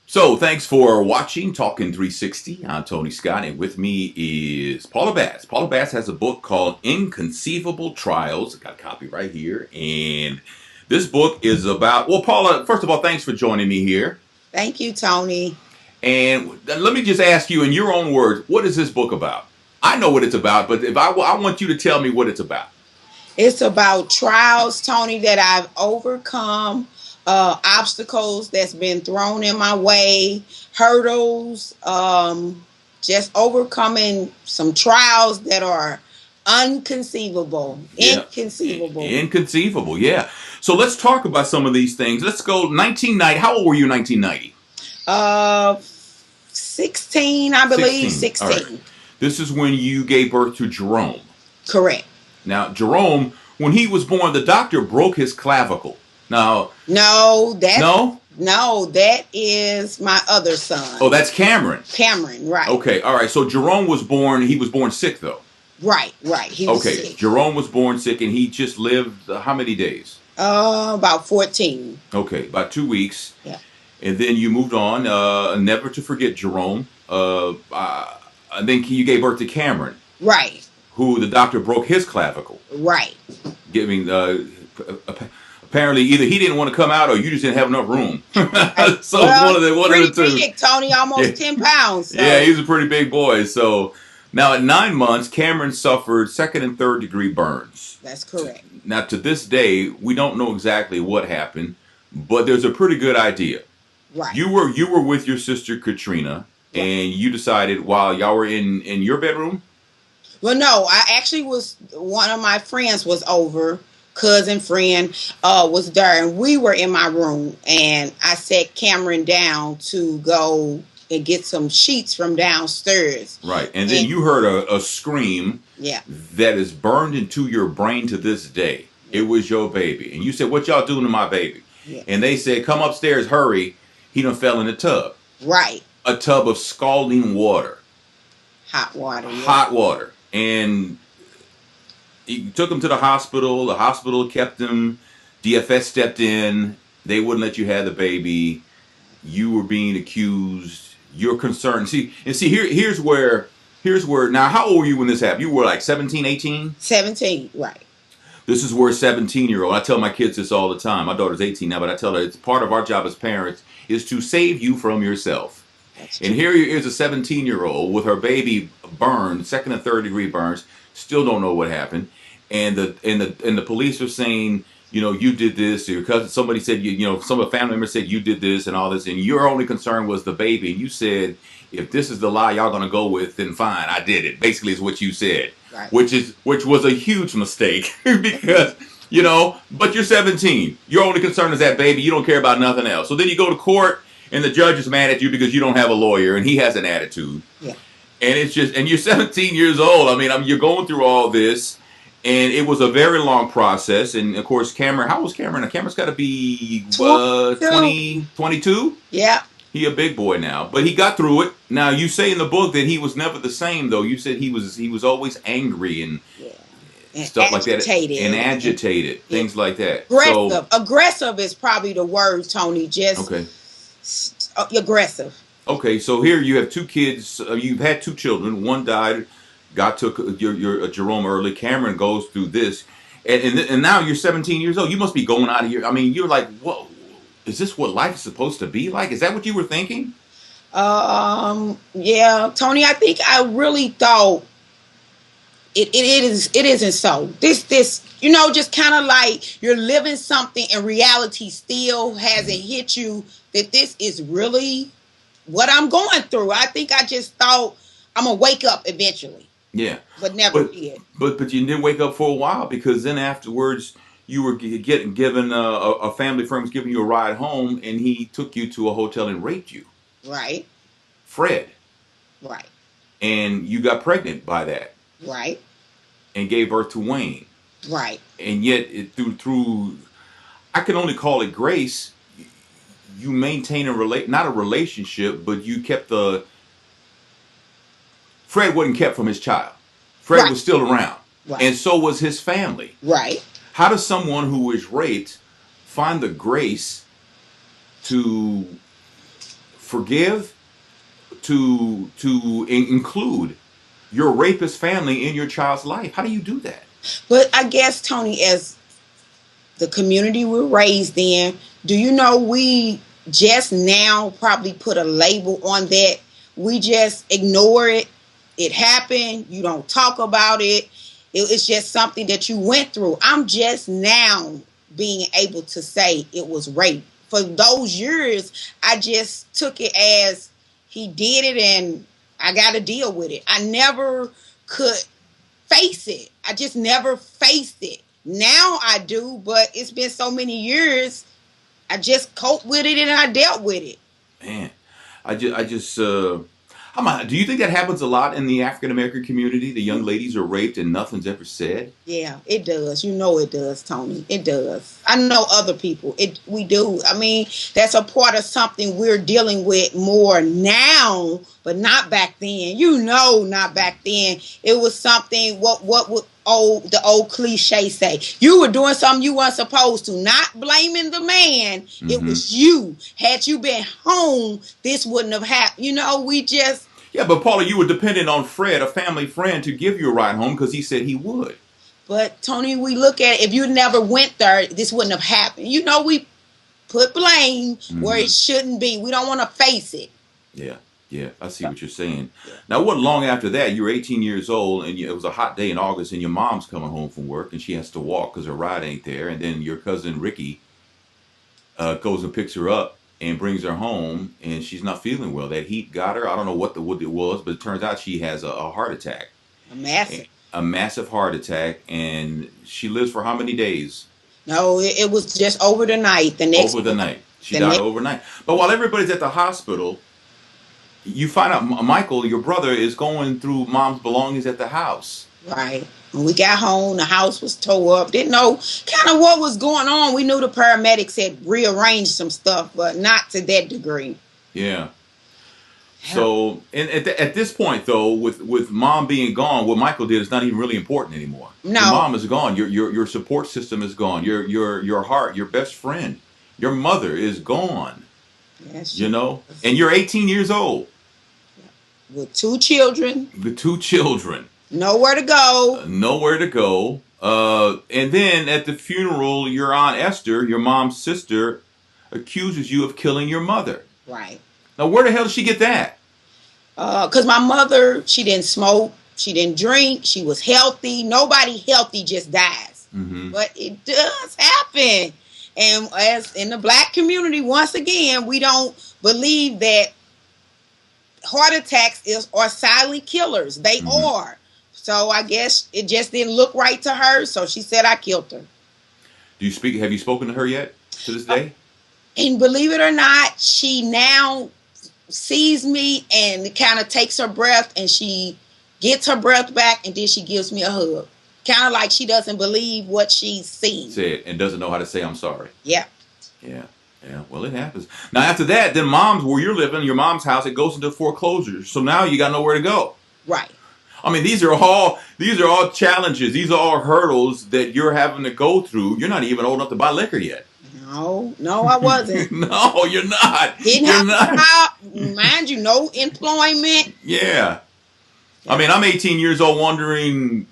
So, thanks for watching Talking 360. I'm Tony Scott, and with me is Paula Bass. Paula Bass has a book called Inconceivable Trials. I got a copy right here. And this book is about, well, Paula, first of all, thanks for joining me here. Thank you, Tony. And let me just ask you in your own words, what is this book about? I know what it's about, but if I want you to tell me what it's about. It's about trials, Tony, that I've overcome, obstacles that's been thrown in my way, hurdles, just overcoming some trials that are unconceivable, Yeah. inconceivable. Inconceivable, yeah. So let's talk about some of these things. Let's go 1990. How old were you in 1990? Uh, 16, I believe, 16. All right. 16. This is when you gave birth to Jerome. Correct. Now, Jerome, when he was born, the doctor broke his clavicle. Now, No, no? that is my other son. Oh, that's Cameron. Cameron, right. Okay, all right. So Jerome was born, he was born sick, though. Right. He was Okay, sick. Jerome was born sick, and he just lived how many days? About 14. Okay, about 2 weeks. Yeah. And then you moved on, never to forget Jerome. And then you gave birth to Cameron, Right. who the doctor broke his clavicle, Right. giving apparently either he didn't want to come out or you just didn't have enough room. So Well, one of pretty the two. big, Tony, almost Yeah. 10 pounds. So. Yeah, he's a pretty big boy. So now at 9 months, Cameron suffered second and third degree burns. That's correct. Now to this day, we don't know exactly what happened, but there's a pretty good idea. Right. You were with your sister Katrina, Right. and you decided while y'all were in your bedroom. Well, no, I actually one of my friends was over, cousin friend was there, and we were in my room, and I set Cameron down to go and get some sheets from downstairs. Right, and then you heard a scream. Yeah. That is burned into your brain to this day. It was your baby, and you said, "What y'all doing to my baby?" Yeah. And they said, "Come upstairs, hurry." He done fell in a tub. Right. A tub of scalding water. Hot water. Yeah. Hot water. And he took him to the hospital. The hospital kept him. DFS stepped in. They wouldn't let you have the baby. You were being accused. You're concerned. Here's where now, how old were you when this happened? You were like 17, 18? 17, right. This is where a 17-year-old, I tell my kids this all the time. My daughter's 18 now, but I tell her it's part of our job as parents is to save you from yourself. And here is a 17-year-old with her baby burned, second and third degree burns, still don't know what happened. And the police are saying, you did this, your cousin, somebody said, some of the family members said you did this and all this, and your only concern was the baby. And you said, if this is the lie y'all gonna go with, then fine, I did it. Basically is what you said. Right. Which was a huge mistake because, but you're 17. Your only concern is that baby. You don't care about nothing else. So then you go to court and the judge is mad at you because you don't have a lawyer and he has an attitude. Yeah. And and you're 17 years old. I mean, you're going through all this and it was a very long process. And of course, Cameron, how old was Cameron? Cameron's got to be 20, 22? Yeah. He a big boy now, but he got through it. Now you say in the book that he was never the same, though. You said he was always angry and stuff like that, and agitated, things like that. Aggressive is probably the word, Tony. Just okay, aggressive. Okay, so here you have two kids. You've had two children. One died. God took your Jerome early. Cameron goes through this, and now you're 17 years old. You must be going out of here. I mean, you're like, whoa. Is this what life is supposed to be like? Is that what you were thinking? Yeah, Tony, I think I really thought it isn't so. This, just kind of like you're living something and reality still hasn't hit you that this is really what I'm going through. I think I just thought I'm going to wake up eventually. Yeah. But never did. But you didn't wake up for a while because then afterwards you were getting given a family friend was giving you a ride home, and he took you to a hotel and raped you. Right. Fred. Right. And you got pregnant by that. Right. And gave birth to Wayne. Right. And yet, through I can only call it grace. You maintain not a relationship, but you kept Fred wasn't kept from his child. Fred was still around, and so was his family. Right. How does someone who is raped find the grace to forgive, to include your rapist family in your child's life? How do you do that? But I guess, Tony, as the community we're raised in, do you know we just now probably put a label on that? We just ignore it. It happened. You don't talk about it. It's just something that you went through. I'm just now being able to say it was rape. For those years, I just took it as he did it and I got to deal with it. I never could face it. I just never faced it. Now I do, but it's been so many years. I just coped with it and I dealt with it. Man, do you think that happens a lot in the African American community? The young ladies are raped and nothing's ever said? Yeah, it does. You know it does, Tony. It does. I know other people. We do. I mean, that's a part of something we're dealing with more now, but not back then. You know, not back then. It was something, what would the old cliche say? You were doing something you weren't supposed to. Not blaming the man. Mm-hmm. It was you. Had you been home, this wouldn't have happened. You know, we just... Yeah, but Paula, you were dependent on Fred, a family friend, to give you a ride home because he said he would. But, Tony, we look at it, if you never went there, this wouldn't have happened. You know, we put blame where it shouldn't be. We don't want to face it. Yeah, I see what you're saying. Now, what long after that, you were 18 years old, and it was a hot day in August, and your mom's coming home from work, and she has to walk because her ride ain't there, and then your cousin Ricky goes and picks her up and brings her home, and she's not feeling well. That heat got her. I don't know what it was, but it turns out she has a heart attack. A massive heart attack, and she lives for how many days? No, it was just over the night. Over the night. She died overnight. But while everybody's at the hospital, you find out Michael, your brother, is going through mom's belongings at the house. Right. When we got home, the house was tore up. Didn't know kind of what was going on. We knew the paramedics had rearranged some stuff, but not to that degree. Yeah. So, and at this point, though, with mom being gone, what Michael did is not even really important anymore. No. Your mom is gone. Your support system is gone. Your heart, your best friend, your mother is gone. Yes. You know, and you're 18 years old. With two children. Nowhere to go. And then at the funeral, your Aunt Esther, your mom's sister, accuses you of killing your mother. Right. Now, where the hell did she get that? Because my mother, she didn't smoke. She didn't drink. She was healthy. Nobody healthy just dies. Mm-hmm. But it does happen. And as in the black community, once again, we don't believe that heart attacks are silent killers. They are. So I guess it just didn't look right to her. So she said, I killed her. Have you spoken to her yet to this day? And believe it or not, she now sees me and kind of takes her breath and she gets her breath back and then she gives me a hug. Kind of like she doesn't believe what she's seen. Said and doesn't know how to say I'm sorry. Yeah. Well, it happens. Now after that, then where you're living, your mom's house, it goes into foreclosure. So now you got nowhere to go. Right. I mean, these are all challenges. These are all hurdles that you're having to go through. You're not even old enough to buy liquor yet. No, I wasn't. No, you're not. Didn't have a job, mind you, no employment. Yeah. I mean, I'm 18 years old wondering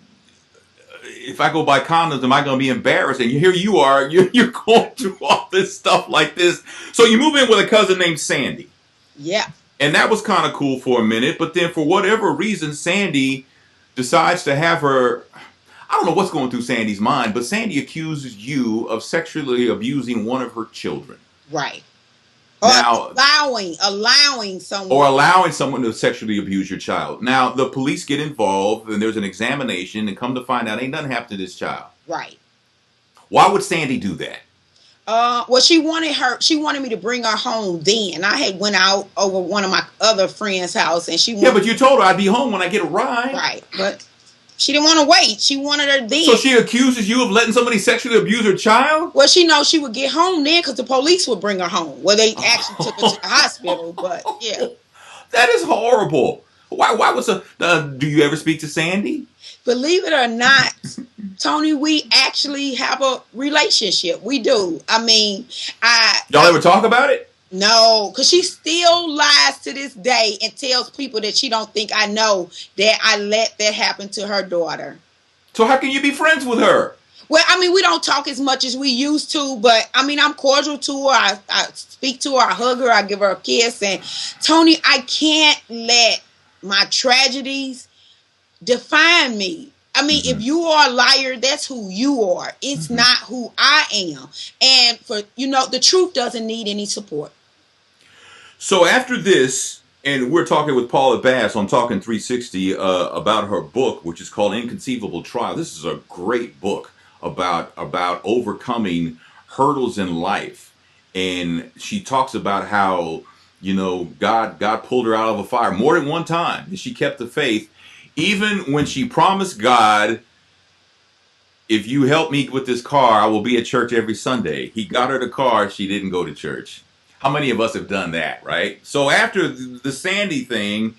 if I go buy condoms, am I going to be embarrassed? And here you are, you're going through all this stuff like this. So you move in with a cousin named Sandy. Yeah. And that was kind of cool for a minute. But then for whatever reason, Sandy decides to have her... I don't know what's going through Sandy's mind, but Sandy accuses you of sexually abusing one of her children. Right. Or now, allowing someone. Or allowing someone to sexually abuse your child. Now, the police get involved, and there's an examination, and come to find out, ain't nothing happened to this child. Right. Why would Sandy do that? Well, she wanted me to bring her home then. I had went out over one of my other friend's house, and she wanted... Yeah, but you told her I'd be home when I get a ride. Right, but she didn't want to wait. She wanted her then. So she accuses you of letting somebody sexually abuse her child? Well, she knows she would get home then because the police would bring her home. Well, they actually took her to the hospital, but yeah. That is horrible. Why was do you ever speak to Sandy? Believe it or not, Tony, we actually have a relationship. We do. I mean, y'all ever talk about it? No, because she still lies to this day and tells people that she don't think I know that I let that happen to her daughter. So how can you be friends with her? Well, I mean, we don't talk as much as we used to, but I mean, I'm cordial to her. I speak to her, I hug her, I give her a kiss. And Tony, I can't let my tragedies define me. I mean, if you are a liar, that's who you are. It's not who I am. And the truth doesn't need any support. So after this, and we're talking with Paula Bass on Talking 360 about her book, which is called Inconceivable Trial. This is a great book about overcoming hurdles in life, and she talks about how God pulled her out of a fire more than one time, and she kept the faith, even when she promised God, if you help me with this car, I will be at church every Sunday. He got her the car. She didn't go to church. How many of us have done that, right? So after the Sandy thing,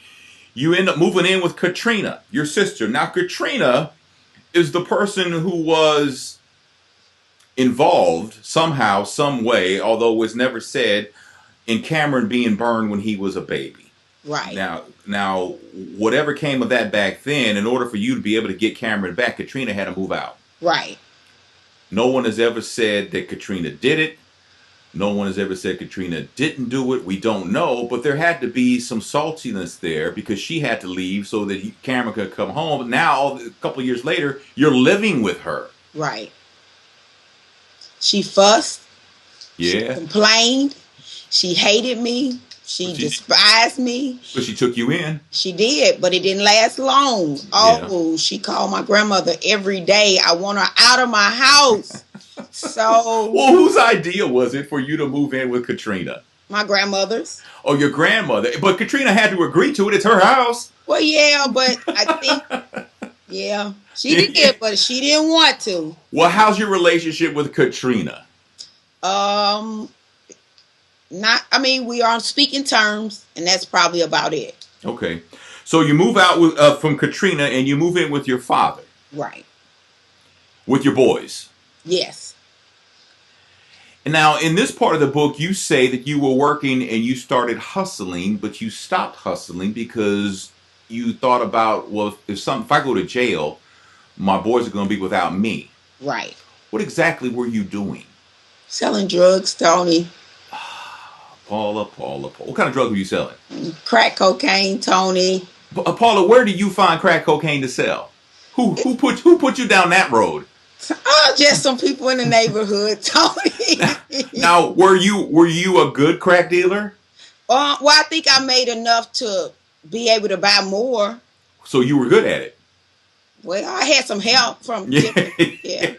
you end up moving in with Katrina, your sister. Now, Katrina is the person who was involved somehow, some way, although it was never said, in Cameron being burned when he was a baby. Right. Now, whatever came of that back then, in order for you to be able to get Cameron back, Katrina had to move out. Right. No one has ever said that Katrina did it. No one has ever said Katrina didn't do it. We don't know, but there had to be some saltiness there because she had to leave so that Cameron could come home. But now, a couple of years later, you're living with her. Right. She fussed. Yeah. She complained. She hated me. She despised me. But she took you in. She did, but it didn't last long. Oh, yeah. She called my grandmother every day. I want her out of my house. So, well, whose idea was it for you to move in with Katrina? My grandmother's. Oh, your grandmother. But Katrina had to agree to it. It's her house. Well, yeah, but I think, yeah, she did, but she didn't want to. Well, how's your relationship with Katrina? We are on speaking terms, and that's probably about it. Okay. So you move out from Katrina and you move in with your father. Right. With your boys. Yes. Now, in this part of the book, you say that you were working and you started hustling, but you stopped hustling because you thought about, well, if I go to jail, my boys are going to be without me. Right. What exactly were you doing? Selling drugs, Tony. Paula. What kind of drugs were you selling? Crack cocaine, Tony. Paula, where did you find crack cocaine to sell? Who put you down that road? Just some people in the neighborhood, Tony. Now, were you a good crack dealer? Well, I think I made enough to be able to buy more. So you were good at it. Well, I had some help from yeah.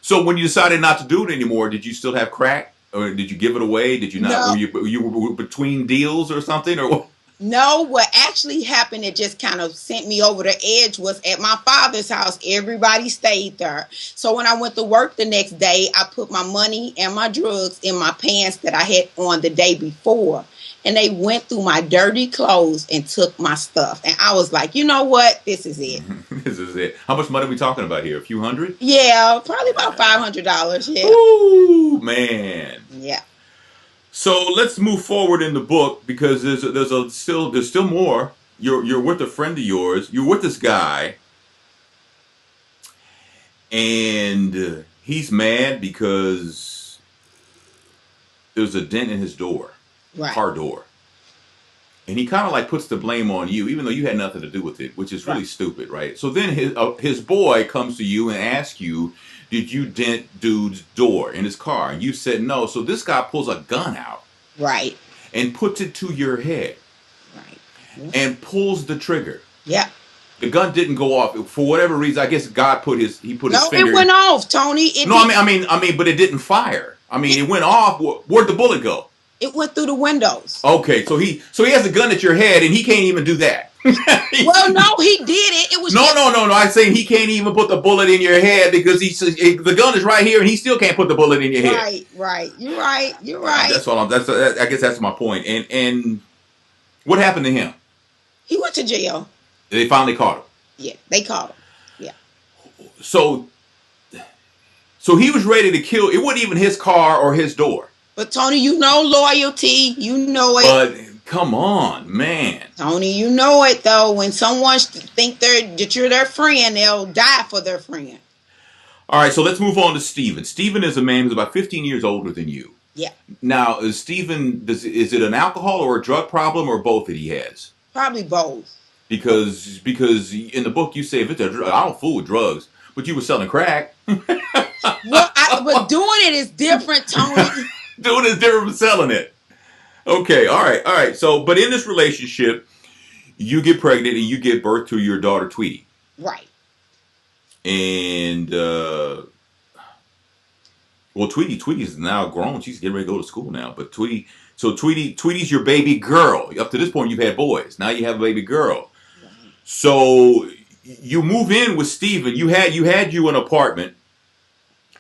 So when you decided not to do it anymore, did you still have crack? Or did you give it away? Did you not? No. Were you between deals or something? Or what? No, what actually happened that just kind of sent me over the edge was at my father's house. Everybody stayed there. So when I went to work the next day, I put my money and my drugs in my pants that I had on the day before. And they went through my dirty clothes and took my stuff. And I was like, you know what? This is it. This is it. How much money are we talking about here? A few hundred? Yeah, probably about $500. Yeah. Ooh, man. Yeah. So let's move forward in the book because there's still more. You're with a friend of yours. You're with this guy, and he's mad because there's a dent in his door, right. Car door, and he kind of like puts the blame on you, even though you had nothing to do with it, which is really stupid, right? So then his boy comes to you and asks you, did you dent dude's door in his car? And you said no. So this guy pulls a gun out. Right. And puts it to your head. Right. Yeah. And pulls the trigger. Yeah. The gun didn't go off. For whatever reason, I guess God put his finger. No, it went off, Tony. But it didn't fire. It went off. Where'd the bullet go? It went through the windows. Okay, so he has a gun at your head and he can't even do that. Well, no, he did it. It was no. I'm saying he can't even put the bullet in your head because the gun is right here and he still can't put the bullet in your head. Right. You're right. I guess that's my point. And what happened to him? He went to jail. They finally caught him. Yeah, they caught him. Yeah. So he was ready to kill. It wasn't even his car or his door. But Tony, you know loyalty. You know it. But come on, man. Tony, you know it though. When someone think that you're their friend, they'll die for their friend. All right, so let's move on to Stephen. Stephen is a man who's about 15 years older than you. Yeah. Now, is Stephen, is it an alcohol or a drug problem or both that he has? Probably both. Because in the book you say, if it's I don't fool with drugs, but you were selling crack. But doing it is different, Tony. Doing it is different from selling it. Okay, all right. So, but in this relationship, you get pregnant and you give birth to your daughter, Tweety. Right. And, well, Tweety's now grown. She's getting ready to go to school now. But Tweety's your baby girl. Up to this point, you've had boys. Now you have a baby girl. Right. So you move in with Stephen. You had an apartment.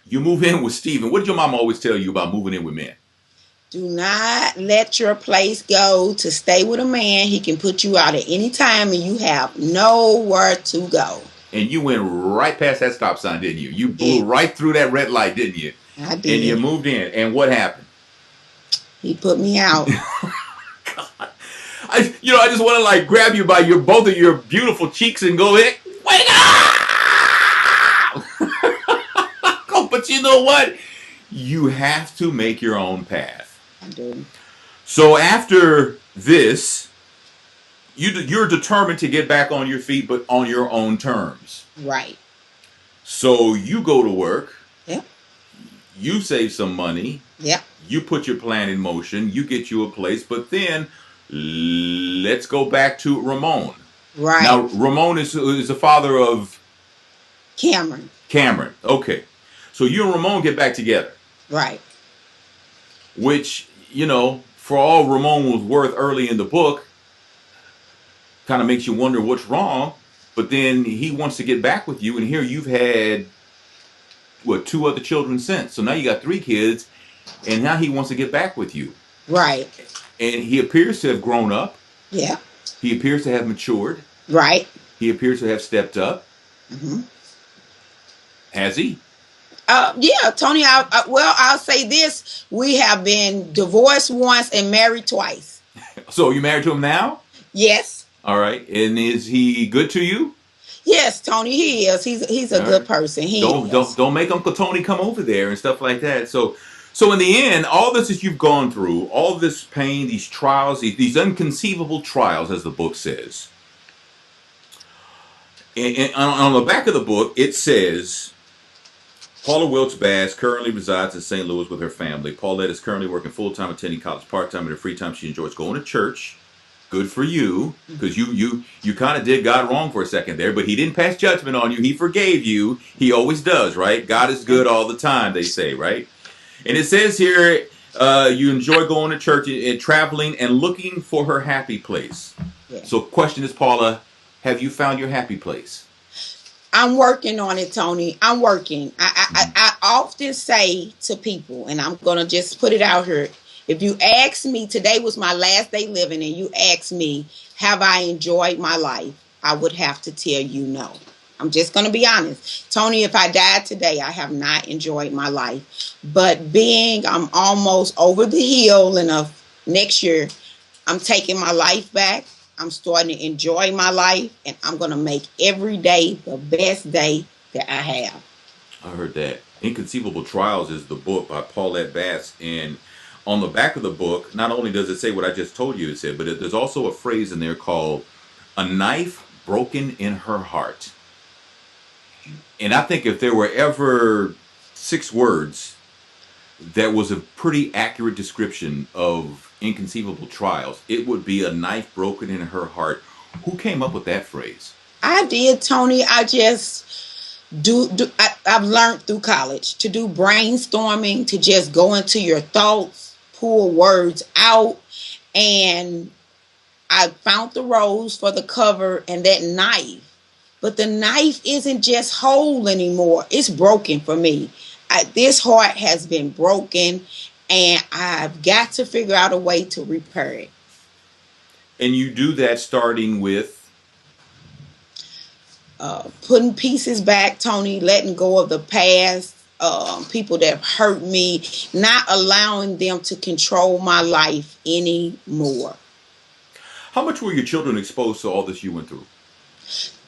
You move in with Stephen. What did your mom always tell you about moving in with men? Do not let your place go to stay with a man. He can put you out at any time and you have nowhere to go. And you went right past that stop sign, didn't you? You blew right through that red light, didn't you? I did. And you moved in. And what happened? He put me out. God. I just want to like grab you by both of your beautiful cheeks and go, wake up! But you know what? You have to make your own path. I do. So after this, you're determined to get back on your feet, but on your own terms. Right. So you go to work. Yeah. You save some money. Yeah. You put your plan in motion. You get you a place. But then let's go back to Ramon. Right. Now, Ramon is the father of Cameron. Okay. So you and Ramon get back together. Right. Which, for all Ramon was worth early in the book, kind of makes you wonder what's wrong. But then he wants to get back with you. And here you've had, 2 other children since. So now you got 3 kids. And now he wants to get back with you. Right. And he appears to have grown up. Yeah. He appears to have matured. Right. He appears to have stepped up. Mm-hmm. Has he? Yeah, Tony, I'll say this. We have been divorced once and married twice. So are you married to him now? Yes. All right. And is he good to you? Yes, Tony, he is. He's a good person. Don't make Uncle Tony come over there and stuff like that. So in the end, all this that you've gone through, all this pain, these trials, these inconceivable trials, as the book says. And on the back of the book, it says, Paula Wilkes-Bass currently resides in St. Louis with her family. Paulette is currently working full-time, attending college part-time. In her free time, she enjoys going to church. Good for you, because you kind of did God wrong for a second there, but he didn't pass judgment on you. He forgave you. He always does, right? God is good all the time, they say, right? And it says here, you enjoy going to church and traveling and looking for her happy place. Yeah. So question is, Paula, have you found your happy place? I'm working on it, Tony. I'm working. I often say to people, and I'm going to just put it out here. If you ask me, today was my last day living, and you ask me, have I enjoyed my life? I would have to tell you no. I'm just going to be honest. Tony, if I died today, I have not enjoyed my life. But I'm almost over the hill, and next year, I'm taking my life back. I'm starting to enjoy my life, and I'm going to make every day the best day that I have. I heard that. Inconceivable Trials is the book by Paulette Bass, and on the back of the book, not only does it say what I just told you it said, but there's also a phrase in there called "a knife broken in her heart." And I think if there were ever 6 words that was a pretty accurate description of inconceivable trials, it would be a knife broken in her heart. Who came up with that phrase? I did, Tony. I just I've learned through college to do brainstorming, to just go into your thoughts, pull words out, and I found the rose for the cover and that knife. But the knife isn't just whole anymore. It's broken for me. This heart has been broken, and I've got to figure out a way to repair it. And you do that starting with? Putting pieces back, Tony, letting go of the past, people that have hurt me, not allowing them to control my life anymore. How much were your children exposed to all this you went through?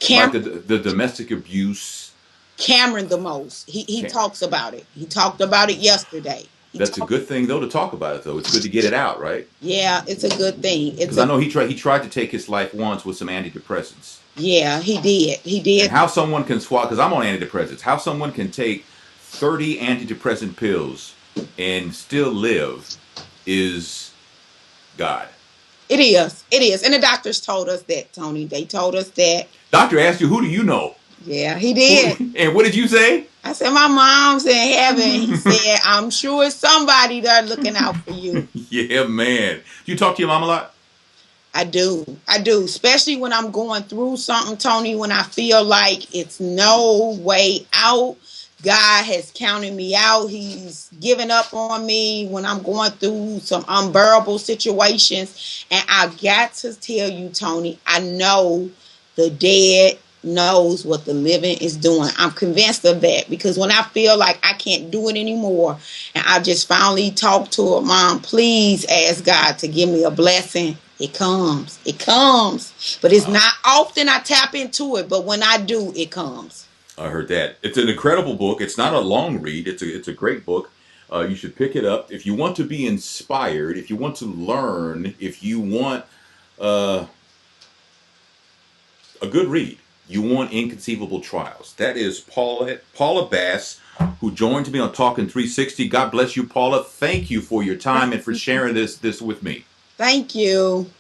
Like the domestic abuse? Cameron the most. He talks about it. He talked about it yesterday. That's a good thing, though, to talk about it, though. It's good to get it out, right? Yeah, it's a good thing. Because I know he tried to take his life once with some antidepressants. Yeah, he did. He did. And how someone can swallow, because I'm on antidepressants, how someone can take 30 antidepressant pills and still live is God. It is. It is. And the doctors told us that, Tony. They told us that. Doctor asked you, who do you know? Yeah, he did. And what did you say? I said, my mom's in heaven. He said, I'm sure somebody there looking out for you. Yeah, man. Do you talk to your mom a lot? I do. I do. Especially when I'm going through something, Tony, when I feel like it's no way out. God has counted me out. He's given up on me when I'm going through some unbearable situations. And I got to tell you, Tony, I know the dead knows what the living is doing. I'm convinced of that, because when I feel like I can't do it anymore, and I just finally talk to her, Mom, please ask God to give me a blessing. It comes. It comes. But it's not often I tap into it, but when I do, it comes. I heard that. It's an incredible book. It's not a long read. It's a great book. You should pick it up. If you want to be inspired, if you want to learn, if you want a good read, you want Inconceivable Trials. That is Paula Bass, who joined me on Talking 360. God bless you, Paula. Thank you for your time and for sharing this with me. Thank you.